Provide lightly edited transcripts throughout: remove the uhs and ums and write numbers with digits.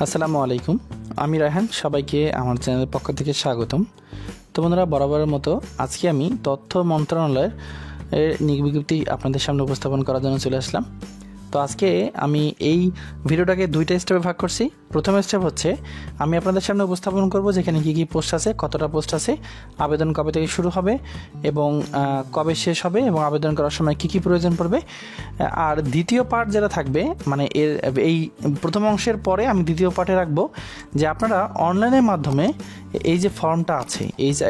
আসসালামু আলাইকুম, আমি রায়হান। সবাইকে আমার চ্যানেলের পক্ষ থেকে স্বাগতম। তো বন্ধুরা, বরাবরের মতো আজকে আমি তথ্য মন্ত্রণালয়ের নিয়োগ বিজ্ঞপ্তি আপনাদের সামনে উপস্থাপন করার জন্য চলে আসলাম। তো আজকে আমি এই ভিডিওটাকে দুইটা স্টেপে ভাগ করছি। প্রথম স্টেপ হচ্ছে আমি আপনাদের সামনে উপস্থাপন করব যেখানে কী কী পোস্ট আছে, কতটা পোস্ট আছে, আবেদন কবে থেকে শুরু হবে এবং কবে শেষ হবে এবং আবেদন করার সময় কী কী প্রয়োজন পড়বে। আর দ্বিতীয় পার্ট যেটা থাকবে, মানে এই প্রথম অংশের পরে আমি দ্বিতীয় পার্টে রাখবো যে আপনারা অনলাইনের মাধ্যমে এই যে ফর্মটা আছে,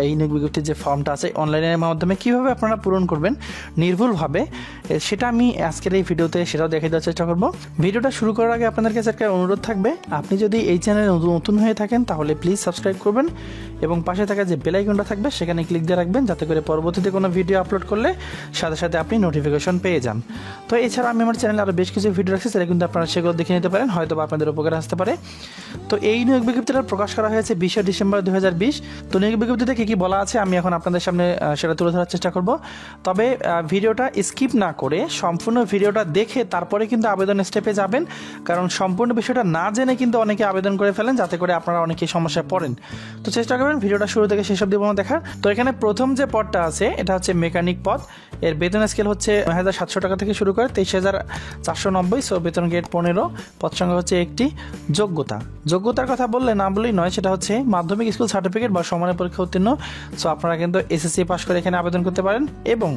এই নিয়োগ বিজ্ঞপ্তির যে ফর্মটা আছে অনলাইনের মাধ্যমে কীভাবে আপনারা পূরণ করবেন নির্ভুলভাবে, সেটা আমি আজকের এই ভিডিওতে সেটাও দেখে দেওয়ার চেষ্টা করব। ভিডিওটা শুরু করার আগে আপনাদের কাছে একটা অনুরোধ থাকবে, আপনি যদি এই চ্যানেলে নতুন হয়ে থাকেন তাহলে প্লিজ সাবস্ক্রাইব করবেন এবং পাশে থাকা যে বেল আইকনটা থাকবে সেখানে ক্লিক দিয়ে রাখবেন, যাতে করে পরবর্তীতে কোনো ভিডিও আপলোড করলে সাথে সাথে আপনি নোটিফিকেশন পেয়ে যান। তো এছাড়া আমি আমার চ্যানেলে আরও বেশ কিছু ভিডিও রাখছি, সেটা কিন্তু আপনারা সেগুলো দেখে নিতে পারেন, হয়তো আপনাদের উপকারে আসতে পারে। তো এই নিয়োগ বিজ্ঞপ্তিটা প্রকাশ করা হয়েছে 20 ডিসেম্বর 2020। তো নিয়োগ বিজ্ঞপ্তিতে কী কী বলা আছে আমি এখন আপনাদের সামনে সেটা তুলে ধরার চেষ্টা করব। তবে ভিডিওটা স্কিপ না করে সম্পূর্ণ ভিডিওটা দেখে তারপরে কিন্তু আবেদন স্টেপে যাবেন, কারণ সম্পূর্ণ বিষয়টা না জেনে কিন্তু অনেকে আবেদন করে ফেলেন, যাতে করে আপনারা অনেকেই সমস্যায় পড়েন। তো চেষ্টা করবেন ভিডিওটা শুরু থেকে শেষ অবধি দেখার। তো এখানে প্রথম যে পদটা আছে এটা হচ্ছে মেকানিক পদ। এর বেতন স্কেল হচ্ছে 9,700 টাকা থেকে শুরু করে 23,490। সো বেতন গ্রেড 15, পদ সংখ্যা হচ্ছে একটি। যোগ্যতার কথা বললে না বলেই নয়, সেটা হচ্ছে মাধ্যমিক স্কুল সার্টিফিকেট বা সমানের পরীক্ষা উত্তীর্ণ। সো আপনারা কিন্তু এসএসসি পাস করে এখানে আবেদন করতে পারেন এবং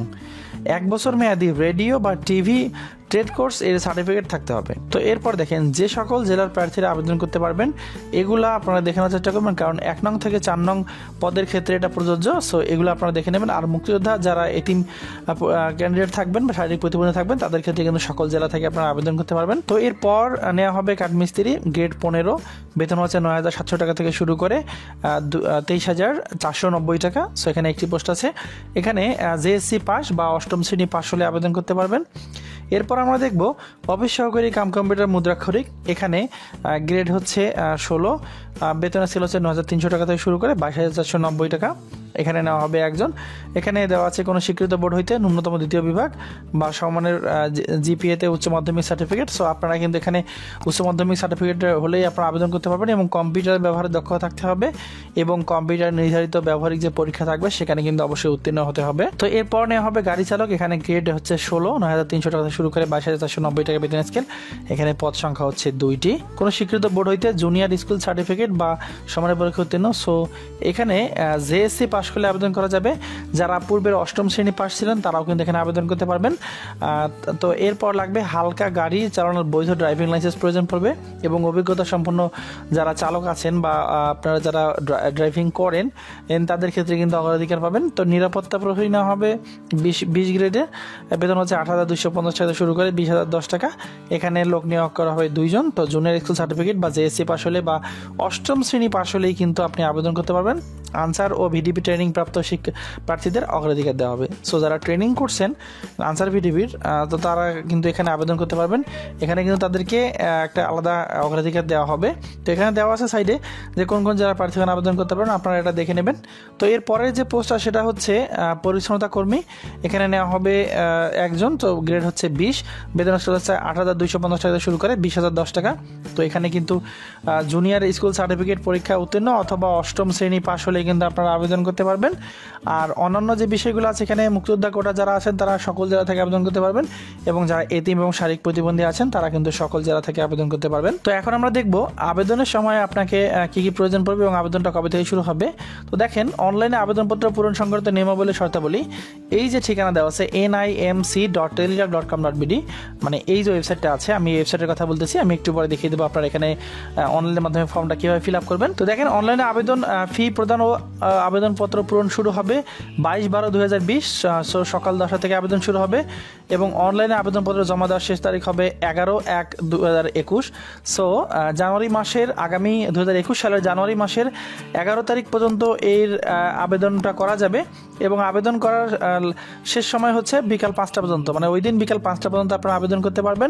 1 বছর মেয়াদি রেডিও বা টিভি ট্রেড কোর্স এর সার্টিফিকেট থাকতে হবে। তো এরপর দেখেন যে সকল জেলার প্রার্থীরা আবেদন করতে পারবেন এগুলা আপনারা দেখে নেওয়ার চেষ্টা করবেন, কারণ 1 নং থেকে 4 নং পদের ক্ষেত্রে এটা প্রযোজ্য। সো এগুলো আপনারা দেখে নেবেন। আর মুক্তিযোদ্ধা যারা এতিম ক্যান্ডিডেট থাকবেন বা শারীরিক প্রতিবন্ধী থাকবেন তাদের ক্ষেত্রে কিন্তু সকল জেলা থেকে আপনারা আবেদন করতে পারবেন। তো এরপর নেওয়া হবে কাঠমিস্ত্রি, গ্রেড 15, বেতন হচ্ছে 9,700 টাকা থেকে শুরু করে 23,490 টাকা। সো এখানে একটি পোস্ট আছে। এখানে জেএসসি পাস বা 8ম শ্রেণী পাস হলে আবেদন করতে পারবেন। এরপর আমরা দেখব অফিস সহকারী কাম কম্পিউটার মুদ্রাক্ষরিক। এখানে গ্রেড হচ্ছে 16, বেতনের স্কেল হচ্ছে 9,300 টাকা থেকে শুরু করে 22,490 টাকা। এখানে নেওয়া হবে একজন। এখানে দেওয়া আছে কোনো স্বীকৃত বোর্ড হইতে ন্যূনতম 2য় বিভাগ বা সমমানের জিপিএতে উচ্চ মাধ্যমিক সার্টিফিকেট। সো আপনারা কিন্তু এখানে উচ্চ মাধ্যমিক সার্টিফিকেট হলেই আপনারা আবেদন করতে পারবেন এবং কম্পিউটার ব্যবহারের দক্ষতা থাকতে হবে এবং কম্পিউটার নির্ধারিত ব্যবহারিক যে পরীক্ষা থাকবে সেখানে কিন্তু অবশ্যই উত্তীর্ণ হতে হবে। তো এরপর নেওয়া হবে গাড়ি চালক। এখানে গ্রেড হচ্ছে 16, 9,300 টাকা থেকে শুরু করে 22,490 টাকা বেতন স্কেল। এখানে পদ সংখ্যা হচ্ছে 2টি। কোনো স্বীকৃত বোর্ড হইতে জুনিয়র স্কুল সার্টিফিকেট বা সমানের পরীক্ষা উত্তীর্ণ। সো এখানে জেএসসি পাস করলে আবেদন করা যাবে। যারা পূর্বের 8ম শ্রেণী পাস ছিলেন তারাও কিন্তু এখানে আবেদন করতে পারবেন। তো এরপর লাগবে হালকা গাড়ি চালানোর বৈধ ড্রাইভিং লাইসেন্স প্রয়োজন পড়বে এবং অভিজ্ঞতা সম্পন্ন যারা চালক আছেন বা আপনারা যারা ড্রাইভিং করেন তাদের ক্ষেত্রে কিন্তু অগ্রাধিকার পাবেন। তো নিরাপত্তা প্রহরী নেওয়া হবে 20 গ্রেডে, বেতন হচ্ছে 8,250 টাকা শুরু করে 20,010 টাকা। এখানে লোক নিয়োগ করা হবে 2 জন। তো জুনিয়র স্কুল সার্টিফিকেট বা জেএসসি পাস হলে বা 8ম শ্রেণী পাস হলেই কিন্তু আপনি আবেদন করতে পারবেন। আনসার ও ভিডিপি ট্রেনিং প্রাপ্ত প্রার্থীদের অগ্রাধিকার দেওয়া হবে। সো যারা ট্রেনিং করছেন আনসার ভিডিপির, তো তারা কিন্তু এখানে আবেদন করতে পারবেন। এখানে কিন্তু তাদেরকে একটা আলাদা অগ্রাধিকার দেওয়া হবে। তো এখানে দেওয়া আছে সাইডে যে কোন কোন যারা প্রার্থী আবেদন করতে পারবেন, আপনারা এটা দেখে নেবেন। তো এর পরের যে পোস্টটা সেটা হচ্ছে পরিচ্ছন্নতা কর্মী। এখানে নেওয়া হবে একজন। তো গ্রেড হচ্ছে 20, বেতন হচ্ছে 8,250 টাকা শুরু করে 20,010 টাকা। তো এখানে কিন্তু জুনিয়র স্কুল সার্টিফিকেট পরীক্ষা উত্তীর্ণ অথবা 8ম শ্রেণী পাস হলে কিন্তু আপনারা আবেদন করতে পারবেন। আর অন্যান্য যে বিষয়গুলো আছে, এখানে মুক্তিযোদ্ধা কোটা যারা আছেন তারা সকল জেলা থেকে আবেদন করতে পারবেন এবং যারা এতিম এবং শারীরিক প্রতিবন্ধী আছেন তারা কিন্তু সকল জেলা থেকে আবেদন করতে পারবেন। তো এখন আমরা দেখব আবেদনের সময় আপনাকে কি কি প্রয়োজন পড়বে এবং আবেদনটা কবে থেকে শুরু হবে। তো দেখেন, অনলাইনে আবেদনপত্র পূরণ সংক্রান্ত নিয়মাবলী শর্তাবলী, এই যে ঠিকানা দেওয়া আছে nimc.telegraph.com.bd, মানে এই যে ওয়েবসাইটটা আছে, আমি এই ওয়েবসাইটের কথা বলতেছি, আমি একটু পরে দেখিয়ে দেবো আপনারা এখানে অনলাইনের মাধ্যমে ফর্মটা কীভাবে ফিল আপ করবেন। তো দেখেন, অনলাইনে আবেদন ফি প্রদান ও আবেদনপত্র পূরণ শুরু হবে 22/12/2020। সো সকাল 10টা থেকে আবেদন শুরু হবে এবং অনলাইনে আবেদনপত্র জমা দেওয়ার শেষ তারিখ হবে 11/1/2021। সো জানুয়ারি মাসের আগামী 2021 সালের জানুয়ারি মাসের 11 তারিখ পর্যন্ত এর আবেদনটা করা যাবে এবং আবেদন করার শেষ সময় হচ্ছে বিকাল 5টা পর্যন্ত, মানে ওই দিন বিকাল 5টা পর্যন্ত আপনারা আবেদন করতে পারবেন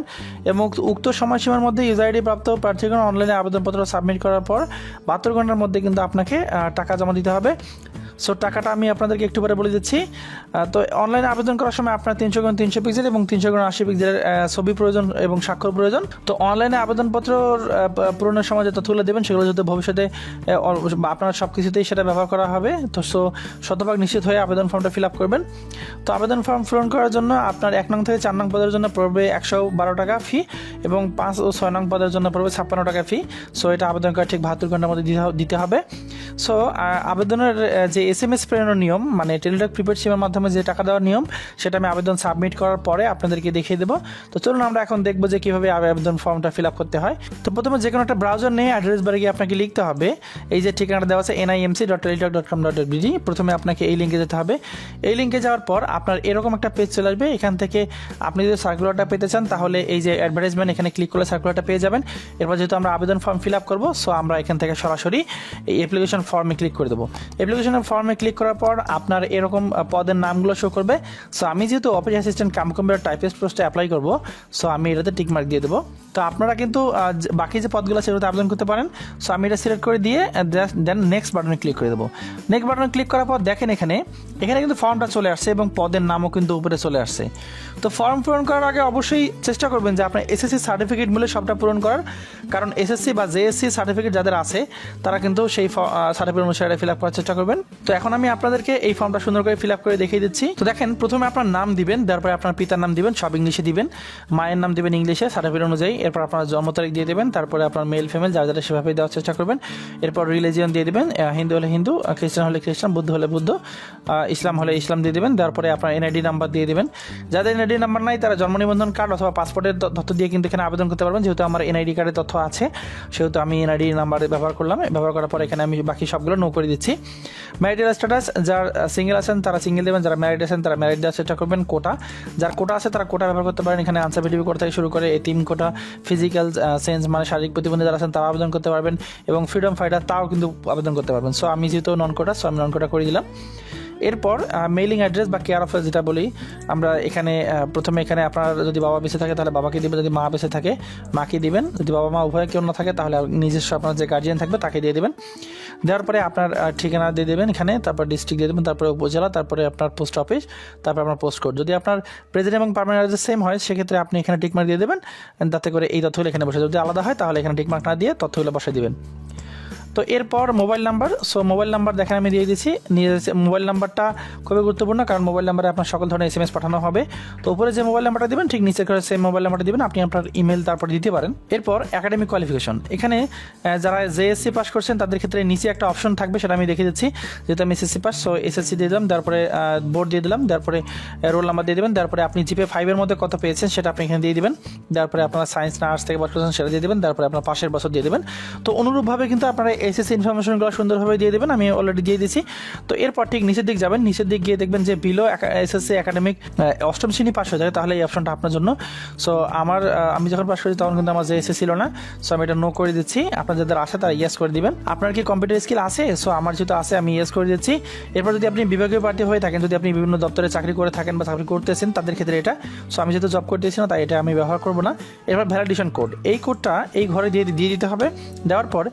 এবং উক্ত সময়সীমার মধ্যে ইউজার আইডি প্রাপ্ত প্রার্থীগণ অনলাইনে আবেদনপত্র সাবমিট করার পর 72 ঘন্টার মধ্যে কিন্তু আপনাকে টাকা জমা দিতে হবে। সো টাকাটা আমি আপনাদেরকে একটু পরে বলে দিচ্ছি। তো অনলাইনে আবেদন করার সময় আপনার 300x300 পিক্সেল এবং 300x80 পিক্সেলের ছবি প্রয়োজন এবং স্বাক্ষর প্রয়োজন। তো অনলাইনে আবেদনপত্র পূরণের সময় যে তথ্যগুলো দেবেন সেগুলো যাতে ভবিষ্যতে আপনার সব কিছুতেই সেটা ব্যবহার করা হবে। তো শতভাগ নিশ্চিত হয়ে আবেদন ফর্মটা ফিল আপ করবেন। তো আবেদন ফর্ম পূরণ করার জন্য আপনার 1 নং থেকে 4 নং পদের জন্য পড়বে 112 টাকা ফি এবং 5 ও 6 নং পদের জন্য পড়বে 56 টাকা ফি। সো এটা আবেদন করা ঠিক 72 ঘন্টার মধ্যে দিতে হবে। সো আবেদনের যে SMS প্রেরণের নিয়ম, মানে টেলিটক প্রিপেড সিমের মাধ্যমে যে টাকা দেওয়ার নিয়ম, সেটা আমি আবেদন সাবমিট করার পরে আপনাদেরকে দেখিয়ে দেবো। তো চলুন আমরা এখন দেখবো যে কীভাবে আবেদন ফর্মটা ফিল আপ করতে হয়। তো প্রথমে যে কোনো একটা ব্রাউজার নিয়ে অ্যাড্রেস বারে গিয়ে আপনাকে লিখতে হবে এই যে ঠিকানাটা দেওয়া আছে nimc.teletalk.com.bd। প্রথমে আপনাকে এই লিঙ্কে যেতে হবে। এই লিঙ্কে যাওয়ার পর আপনার এরকম একটা পেজ চলে আসবে। এখান থেকে আপনি যদি সার্কুলারটা পেতে চান তাহলে এই যে অ্যাডভার্টাইজমেন্ট এখানে ক্লিক করলে সার্কুলারটা পেয়ে যাবেন। এরপর যেহেতু আমরা আবেদন ফর্ম ফিল আপ করবো, সো আমরা এখান থেকে সরাসরি এই অ্যাপ্লিকেশন ফর্মে ক্লিক করে দেবো। অ্যাপ্লিকেশনের ফর্মে ক্লিক করার পর আপনার এরকম পদের নামগুলো শো করবে। সো আমি যেহেতু office assistant cum computer typist পোস্টে অ্যাপ্লাই করবো, সো আমি এটাতে টিকমার্ক দিয়ে দেবো। তো আপনারা কিন্তু বাকি যে পদগুলো সেগুলোতে আবেদন করতে পারেন। সো আমি এটা সিলেক্ট করে দিয়ে দেন নেক্সট বাটনে ক্লিক করে দেবো। নেক্সট বাটনে ক্লিক করার পর দেখেন এখানে কিন্তু ফর্মটা চলে আসছে এবং পদের নামও কিন্তু উপরে চলে আসছে। তো ফর্ম পূরণ করার আগে অবশ্যই চেষ্টা করবেন যে আপনার SSC সার্টিফিকেট মিলে সবটা পূরণ করার, কারণ SSC বা JSC সার্টিফিকেট যাদের আছে তারা কিন্তু সেই সার্টিফিকেট অনুসারে ফিল আপ করার চেষ্টা করবেন। তো এখন আমি আপনাদেরকে এই ফর্মটা সুন্দর করে ফিল আপ করে দেখিয়ে দিচ্ছি। তো দেখেন প্রথমে আপনার নাম দিবেন, তারপরে আপনার পিতার নাম দিবেন, সব ইংলিশে দিবেন, মায়ের নাম দিবেন ইংলিশে সার্টিফিকেট অনুযায়ী, এরপর আপনার জন্ম তারিখ দিয়ে দেবেন, তারপরে আপনার মেল ফিমেল যার যারা সেভাবে দেওয়ার চেষ্টা করবেন। এরপর রিলিজিয়ন দিয়ে দেবেন, হিন্দু হলে হিন্দু, খ্রিস্টান হলে খ্রিস্টান, বুদ্ধ হলে বুদ্ধ, ইসলাম হলে ইসলাম দিয়ে দেবেন। তারপরে আপনার NID নাম্বার দিয়ে দেবেন। যাদের NID নাম্বার নাই তারা জন্ম নিবন্ধন কার্ড অথবা পাসপোর্টের তথ্য দিয়ে কিন্তু এখানে আবেদন করতে পারবেন। যেহেতু আমার NID কার্ডের তথ্য আছে সেহেতু আমি NID নাম্বার ব্যবহার করলাম। ব্যবহার করার পর এখানে আমি বাকি সবগুলো নো করে দিচ্ছি। ম্যারিটাল স্ট্যাটাস, যার সিঙ্গেল আছেন তারা সিঙ্গেল দেবেন, যারা ম্যারিড আছেন তারা ম্যারিড দেওয়ার চেষ্টা করবেন। কোটা, যার কোটা আছে তারা কোটা ব্যবহার করতে পারেন। এখানে আনসার ভিডিও কোটা থেকে শুরু করে এতিম কোটা, ফিজিক্যাল সেন্স মানে শারীরিক প্রতিবন্ধী যারা আছেন তারা আবেদন করতে পারবেন, এবং ফ্রিডম ফাইটার তাও কিন্তু আবেদন করতে পারবেন। সো আমি যেহেতু নন কোটা, সো আমি নন কোটা করে দিলাম। এরপর মেইলিং অ্যাড্রেস বা কেয়ার অফার যেটা বলি আমরা এখানে, প্রথমে এখানে আপনার যদি বাবা বেঁচে থাকে তাহলে বাবাকে দিবেন, যদি মা বেঁচে থাকে মাকে দিবেন, যদি বাবা মা উভয় কেউ না থাকে তাহলে নিজস্ব আপনার যে গার্জিয়ান থাকবে তাকে দিয়ে দেবেন। দেওয়ার পরে আপনার ঠিকানা দিয়ে দেবেন এখানে, তারপর ডিস্ট্রিক্ট দিয়ে দেবেন, তারপরে উপজেলা, তারপরে আপনার পোস্ট অফিস, তারপর আপনার পোস্ট কোড। যদি আপনার প্রেজেন্ট এবং পার্মানেন্ট অ্যাড্রেস সেম হয় সেক্ষেত্রে আপনি এখানে টিকমার্ক দিয়ে দেবেন, যাতে করে এই তথ্যগুলো এখানে বসে। যদি আলাদা হয় তাহলে এখানে টিকমার্ক না দিয়ে তথ্যগুলো বসে দিবেন। তো এরপর mobile number, so mobile number দেখেন আমি দিয়ে দিচ্ছি। মোবাইল নাম্বারটা খুবই গুরুত্বপূর্ণ, কারণ মোবাইল নাম্বারে আপনার সকল ধরনের SMS পাঠানো হবে। তো উপরে যে মোবাইল নাম্বারটা দিবেন ঠিক নিচে করে সেম মোবাইল নাম্বারটা দিবেন, আপনি আপনার ইমেল তারপর দিতে পারেন। এরপর একাডেমিক কোয়ালিফিকেশন, এখানে যারা JSC পাস করছেন তাদের ক্ষেত্রে নিচে একটা অপশন থাকবে, সেটা আমি দেখে দিচ্ছি। যেহেতু আমি SSC পাস, সো SSC দিয়ে দিলাম, তারপরে বোর্ড দিয়ে দিলাম, তারপরে রোল নাম্বার দিয়ে দেবেন, তারপরে আপনি GPA 5 এর মধ্যে কত পেয়েছেন সেটা আপনি এখানে দিয়ে দিবেন, তারপরে আপনার সায়েন্স না আর্টস থেকে পাস করছেন সেটা দিয়ে দেবেন, তারপরে আপনার পাশের বছর দিয়ে দেবেন। তো অনুরূপভাবে কিন্তু আপনারা SSC ইনফরমেশনগুলো সুন্দরভাবে দিয়ে দেবেন, আমি অলরেডি দিয়ে দিয়েছি। তো এরপর ঠিক নিচের দিক যাবেন, নিচের দিক গিয়ে দেখবেন যে বিলো SSC একাডেমিক অষ্টম শ্রেণী পাস হয়ে যায়, তাহলে এই অপশনটা আপনার জন্য। সো আমি যখন পাস করি তখন কিন্তু আমার JSC ছিল না, সো আমি এটা নো করে দিচ্ছি। আপনার যাদের আছে তারা ইয়েস করে দিবেন। আপনার কি কম্পিউটার স্কিল আছে? সো আমার যেহেতু আছে আমি ইয়েস করে দিচ্ছি। এরপর যদি আপনি বিভাগীয় প্রার্থী হয়ে থাকেন, যদি আপনি বিভিন্ন দপ্তরে চাকরি করে থাকেন বা চাকরি করতেছেন তাদের ক্ষেত্রে এটা, সো আমি যেহেতু জব করতেছি না তাই এটা আমি ব্যবহার করবো না। এরপর ভ্যালিডেশন কোড, এই কোডটা এই ঘরে দিয়ে দিতে হবে। দেওয়ার পর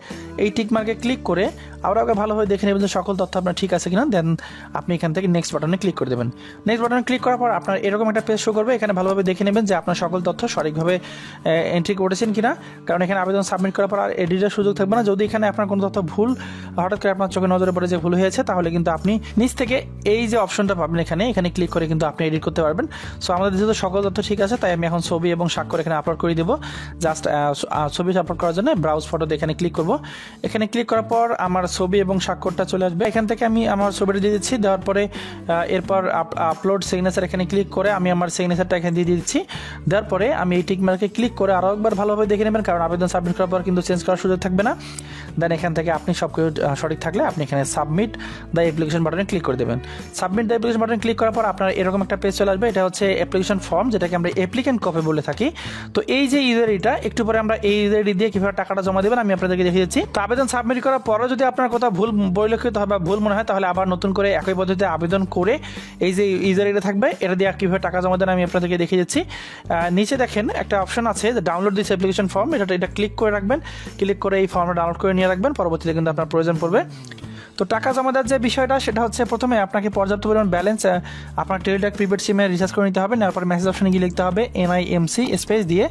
এই টিক মার্কে ক্লিক করে আবার আগে ভালোভাবে দেখে নেবেন যে সকল তথ্য আপনার ঠিক আছে কিনা, দেন আপনি এখান থেকে নেক্সট বাটনে ক্লিক করে দেবেন। নেক্সট বাটনে ক্লিক করার পর আপনার এরকম একটা পেজ শো করবে, এখানে ভালোভাবে দেখে নেবেন যে আপনার সকল তথ্য সঠিকভাবে এন্ট্রি করেছেন কিনা, কারণ এখানে আবেদন সাবমিট করার পর আর এডিটের সুযোগ থাকবে না। যদি এখানে আপনার কোনো তথ্য ভুল হঠাৎ করে আপনার চোখে নজরে পড়ে যে ভুল হয়েছে, তাহলে কিন্তু আপনি নিচ থেকে এই যে অপশনটা পাবেন এখানে ক্লিক করে কিন্তু আপনি এডিট করতে পারবেন। সো আমাদের যেহেতু সকল তথ্য ঠিক আছে তাই আমি এখন ছবি এবং স্বাক্ষর এখানে আপলোড করে দেবো। জাস্ট ছবি আপলোড করার জন্য ব্রাউজ ফটো এখানে ক্লিক করব। এখানে ক্লিক করার পর আমার ছবি এবং স্বাক্ষরটা চলে আসবে। এখান থেকে আমি আমার ছবিটা দিয়ে দিচ্ছি, দেওয়ার পরে এরপর আপলোড সিগনেচার এখানে ক্লিক করে আমি আমার সিগনেচারটা এখানে দিয়ে দিচ্ছি। দেওয়ার পরে আমি এই টিক মার্কে ক্লিক করে আরও একবার ভালোভাবে দেখে নেবেন, কারণ আবেদন সাবমিট করার পর কিন্তু চেঞ্জ করার সুযোগ থাকবে না। দেন এখান থেকে আপনি সব কিছু সঠিক থাকলে আপনি এখানে সাবমিট দ্য অ্যাপ্লিকেশন বাটনে ক্লিক করে দেবেন। সাবমিট দ্য অ্যাপ্লিকেশন বাটনে ক্লিক করার পর আপনার এরকম একটা পেজ চলে আসবে। এটা হচ্ছে অ্যাপ্লিকেশন ফর্ম, যেটাকে আমরা অ্যাপ্লিকেন্ট কপি বলে থাকি। তো এই যে ইউজার আইডিটা একটু পরে আমরা এই ইউজার আইডি দিয়ে কিভাবে টাকাটা জমা দেবেন আমি আপনাদেরকে দেখিয়ে দিচ্ছি। তো আবেদন সাবমিট করার পরও যদি আপনার কোথাও ভুল পরিলক্ষিত হয় বা ভুল মনে হয়, তাহলে আবার নতুন করে একই পদ্ধতিতে আবেদন করে এই যে ইউজার আইডি থাকবে এটা দিয়ে কিভাবে টাকা জমা দেন আমি আপনাদেরকে দেখিয়ে দিচ্ছি। নিচে দেখেন একটা অপশন আছে যে ডাউনলোড দিস অ্যাপ্লিকেশন ফর্ম, এটা ক্লিক করে রাখবেন। ক্লিক করে এই ফর্মটা ডাউনলোড করে নিয়ে রাখবেন, পরবর্তীতে কিন্তু আপনার প্রয়োজন পড়বে। তো টাকা জমা দেওয়ার যে বিষয়টা সেটা হচ্ছে প্রথমে আপনাকে পর্যাপ্ত পরিমাণ ব্যালেন্স আপনার টেলিটক প্রিপেড সিমে রিচার্জ করে নিতে হবে। নেওয়ার পর মেসেজ অপশনে গিয়ে লিখতে হবে NIMC স্পেস দিয়ে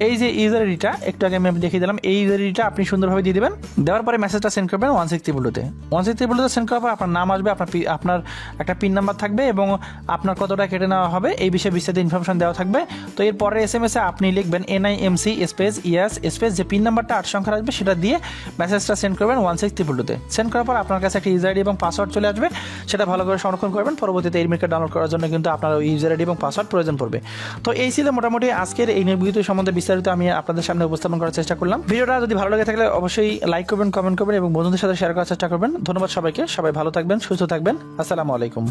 এই যে ইউজার আইডিটা একটু আগে আমি দেখিয়ে দিলাম, এই ইউজার আইডিটা আপনি সুন্দরভাবে দিয়ে দেবেন। দেওয়ার পরে মেসেজটা সেন্ড করবেন 163 163 সেন্ড করার পর আপনার নাম আসবে, আপনার একটা পিন নাম্বার থাকবে এবং আপনার কতটা কেটে নেওয়া হবে এই বিষয়ে বিস্তারিত ইনফরমেশন দেওয়া থাকবে। তো এর পরে SMS এ আপনি লিখবেন NIMC স্পেস ইয়াস স্পেস যে পিন নাম্বারটা 8 সংখ্যার আসবে সেটা দিয়ে মেসেজটা সেন্ড করবেন 163 সেন্ড করার পর আপনার কাছে একটা ইউজার আইডি এবং পাসওয়ার্ড চলে আসবে, সেটা ভালো করে সংরক্ষণ করবেন। পরবর্তীতে এই মিটকে ডাউনলোড করার জন্য কিন্তু আপনার ওই ইউজার আইডি এবং পাসওয়ার্ড প্রয়োজন পড়বে। তো এই ছিল মোটামুটি আজকের এই নির্বিঘ্ন সম্বন্ধে বিস্তারিত আমি আপনাদের সামনে উপস্থাপন করার চেষ্টা করলাম। ভিডিওটা যদি ভালো লাগে থাকলে অবশ্যই লাইক করবেন, কমেন্ট করবেন এবং বন্ধুদের সাথে শেয়ার করার চেষ্টা করবেন। ধন্যবাদ সবাইকে, সবাই ভালো থাকবেন, সুস্থ থাকবেন। আসসালামু আলাইকুম।